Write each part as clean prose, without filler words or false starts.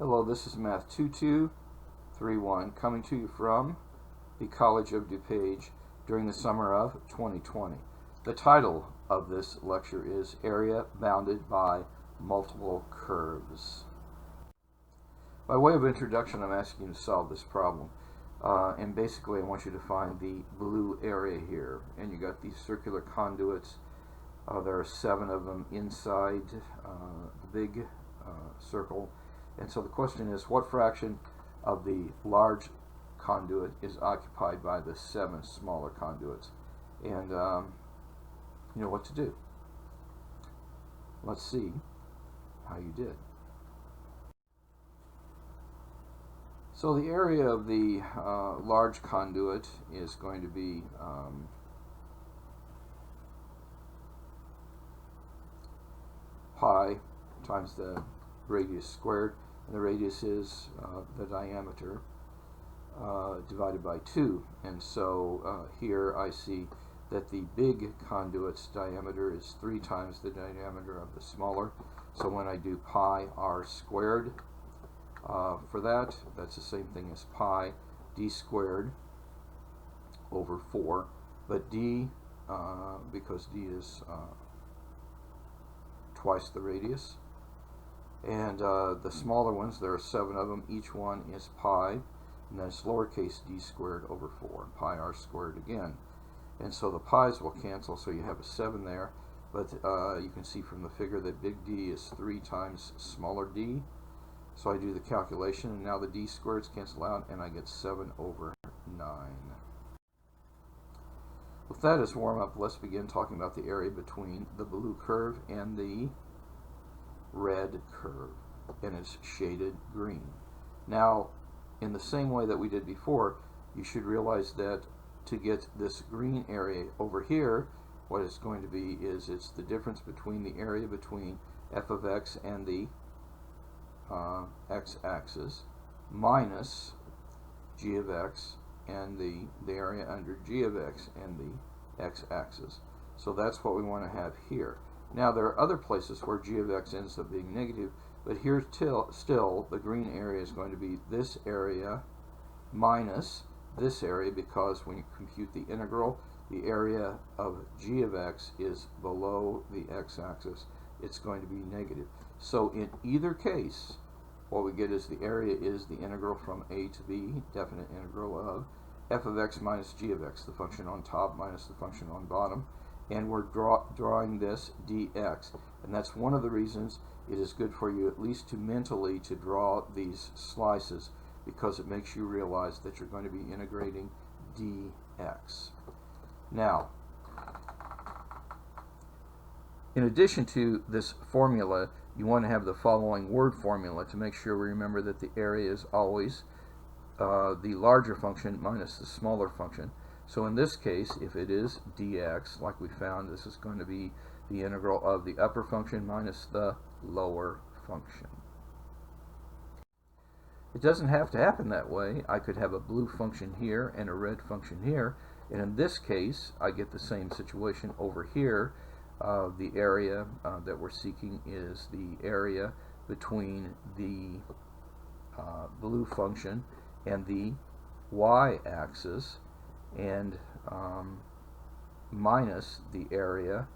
Hello, this is Math 2231 coming to you from the College of DuPage during the summer of 2020. The title of this lecture is Area Bounded by Multiple Curves. By way of introduction, I'm asking you to solve this problem. And basically I want you to find the blue area here. And you got these circular conduits. There are 7 of them inside the big circle. And so the question is, what fraction of the large conduit is occupied by the 7 smaller conduits? And you know what to do. Let's see how you did. So the area of the large conduit is going to be pi times the radius squared, and the radius is the diameter divided by 2. And so here I see that the big conduit's diameter is 3 times the diameter of the smaller. So when I do pi r squared for that, that's the same thing as pi d squared over 4. But d, because d is twice the radius, and the smaller ones, there are 7 of them, each one is pi, and then it's lowercase d squared over 4, pi r squared again. And so the pi's will cancel, so you have a 7 there, but you can see from the figure that big D is 3 times smaller d. So I do the calculation, and now the d squareds cancel out, and I get 7 over 9. With that as warm-up, let's begin talking about the area between the blue curve and the red curve, and it's shaded green. Now, in the same way that we did before, you should realize that to get this green area over here, what it's going to be is it's the difference between the area between f of x and the x-axis minus g of x and the area under g of x and the x-axis. So that's what we want to have here. Now there are other places where g of x ends up being negative, but here still the green area is going to be this area minus this area, because when you compute the integral, the area of g of x is below the x-axis. It's going to be negative. So in either case, what we get is the area is the integral from a to b, definite integral of f of x minus g of x, the function on top minus the function on bottom, and we're drawing this dx. And that's one of the reasons it is good for you at least to mentally to draw these slices, because it makes you realize that you're going to be integrating dx. Now, in addition to this formula, you want to have the following word formula to make sure we remember that the area is always the larger function minus the smaller function. So in this case, if it is dx, like we found, this is going to be the integral of the upper function minus the lower function. It doesn't have to happen that way. I could have a blue function here and a red function here, and in this case I get the same situation over here. The area that we're seeking is the area between the blue function and the y-axis, and minus the area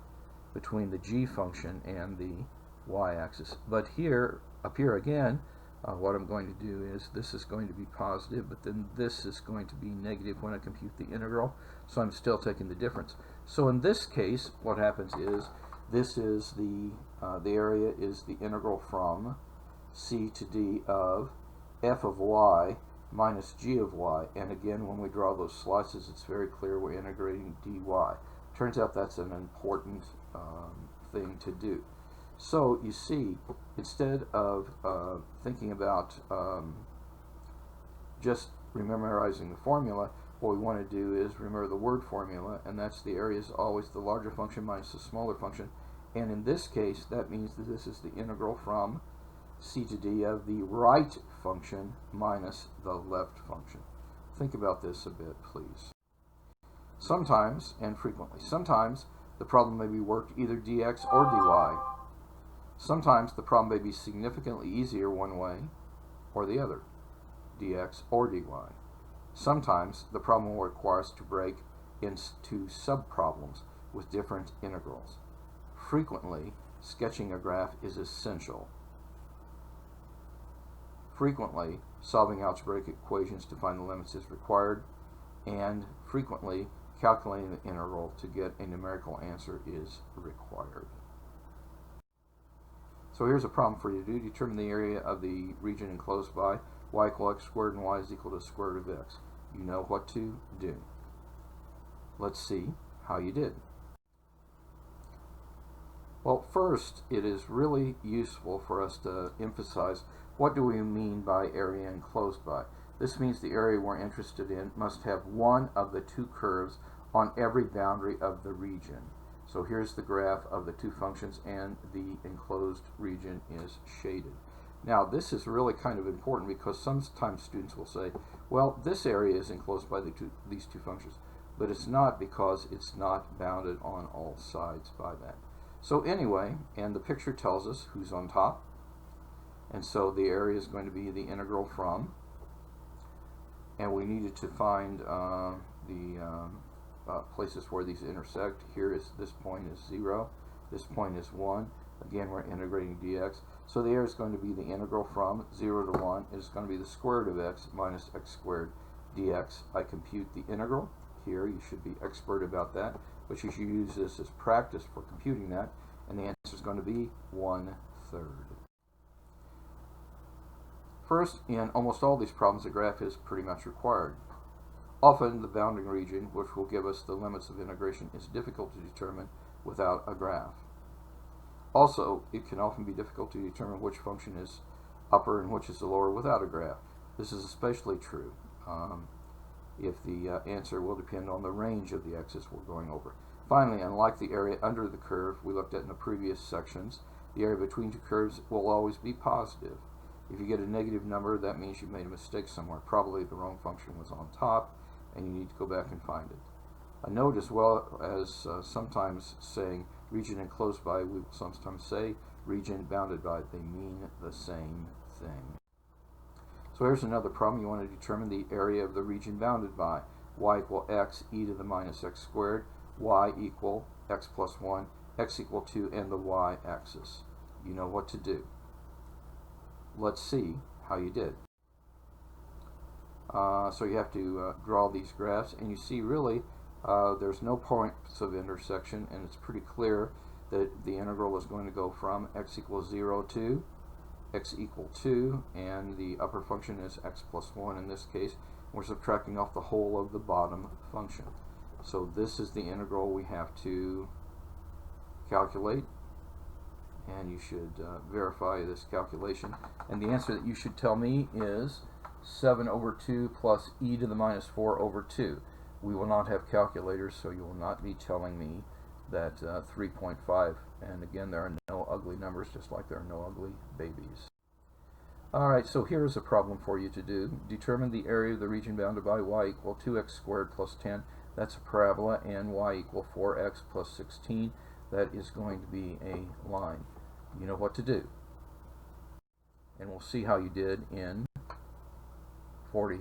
between the g function and the y-axis. But here, up here again, what I'm going to do is this is going to be positive, but then this is going to be negative when I compute the integral, so I'm still taking the difference. So in this case, what happens is this is the area is the integral from c to d of f of y minus g of y, and again when we draw those slices it's very clear we're integrating dy. Turns out that's an important thing to do. So you see, instead of thinking about just memorizing the formula, what we want to do is remember the word formula, and that's the area is always the larger function minus the smaller function. And in this case, that means that this is the integral from c to d of the right function minus the left function. Think about this a bit, please. Sometimes, and frequently, sometimes the problem may be worked either dx or dy. Sometimes the problem may be significantly easier one way, or the other, dx or dy. Sometimes the problem will require us to break into subproblems with different integrals. Frequently, sketching a graph is essential. Frequently, solving algebraic equations to find the limits is required, and frequently, calculating the integral to get a numerical answer is required. So here's a problem for you to do. Determine the area of the region enclosed by y equal x squared and y is equal to the square root of x. You know what to do. Let's see how you did. Well, first, it is really useful for us to emphasize what do we mean by area enclosed by. This means the area we're interested in must have one of the two curves on every boundary of the region. So here's the graph of the two functions, and the enclosed region is shaded. Now, this is really kind of important because sometimes students will say, well, this area is enclosed by these two functions, but it's not because it's not bounded on all sides by that. So anyway, and the picture tells us who's on top, and so the area is going to be the integral from, and we needed to find the places where these intersect. Here is, this point is 0, this point is 1. Again, we're integrating dx. So the area is going to be the integral from 0 to 1. It is going to be the square root of x minus x squared dx. I compute the integral. Here, you should be expert about that, but you should use this as practice for computing that, and the answer is going to be 1/3. First, in almost all these problems, a graph is pretty much required. Often, the bounding region, which will give us the limits of integration, is difficult to determine without a graph. Also, it can often be difficult to determine which function is upper and which is lower without a graph. This is especially true if the answer will depend on the range of the x's we're going over. Finally, unlike the area under the curve we looked at in the previous sections, the area between two curves will always be positive. If you get a negative number, that means you made a mistake somewhere. Probably the wrong function was on top, and you need to go back and find it. A note, as well as sometimes saying region enclosed by, we will sometimes say region bounded by. They mean the same thing. So here's another problem. You want to determine the area of the region bounded by. Y equal x e to the minus x squared, y equal x plus 1, x equal 2, and the y-axis. You know what to do. Let's see how you did. So you have to draw these graphs, and you see really there's no points of intersection, and it's pretty clear that the integral is going to go from x equals 0 to x equal 2, and the upper function is x plus 1 in this case. We're subtracting off the whole of the bottom function. So this is the integral we have to calculate, and you should verify this calculation. And the answer that you should tell me is 7 over 2 plus e to the minus 4 over 2. We will not have calculators, so you will not be telling me that 3.5, and again, there are no ugly numbers, just like there are no ugly babies. Alright, so here is a problem for you to do. Determine the area of the region bounded by y equal 2x squared plus 10. That's a parabola, and y equal 4x plus 16. That is going to be a line. You know what to do. And we'll see how you did in 40